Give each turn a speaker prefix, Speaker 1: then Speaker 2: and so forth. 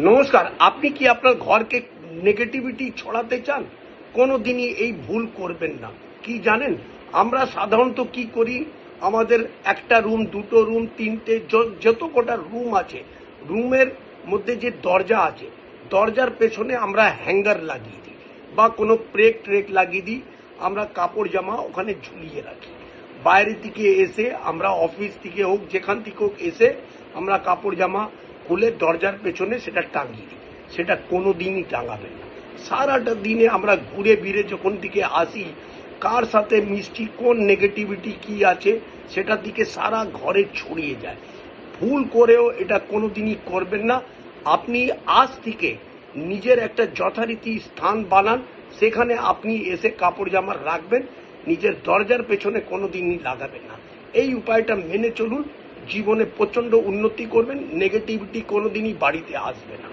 Speaker 1: নমস্কার। আপনি কি আপনার ঘরকে নেগেটিভিটি ছড়াতে চান? কোনোদিনই এই ভুল করবেন না। কি জানেন, আমরা সাধারণত কি করি, আমাদের একটা রুম, দুটো রুম, তিনটে যত কটা রুম আছে, রুমের মধ্যে যে দরজা আছে, দরজার পেছনে আমরা হ্যাঙ্গার লাগিয়ে দিই বা কোনো প্রেক ট্রেক লাগিয়ে দিই। আমরা কাপড় জামা ওখানে ঝুলিয়ে রাখি। বাইরে থেকে এসে আমরা অফিস থেকে হোক, যেখান থেকে হোক এসে আমরা কাপড় জামা খুলে দরজার পেছনে সেটা টাঙিয়ে দিই। সেটা কোনো দিনই টাঙাবেন না। সারাটা দিনে আমরা ঘুরে ফিরে যখন দিকে আসি, কার সাথে মিষ্টি, কোন নেগেটিভিটি কি আছে সেটার দিকে সারা ঘরে ছড়িয়ে যায়। ভুল করেও এটা কোনো দিনই করবেন না। আপনি আজ থেকে নিজের একটা যথারীতি স্থান বানান, সেখানে আপনি এসে কাপড় জামা রাখবেন, নিজের দরজার পেছনে কোনো দিনই লাগাবেন না। এই উপায়টা মেনে চলুন, জীবনে প্রচণ্ড উন্নতি করবেন, নেগেটিভিটি কোনো দিনই বাড়িতে আসবে না।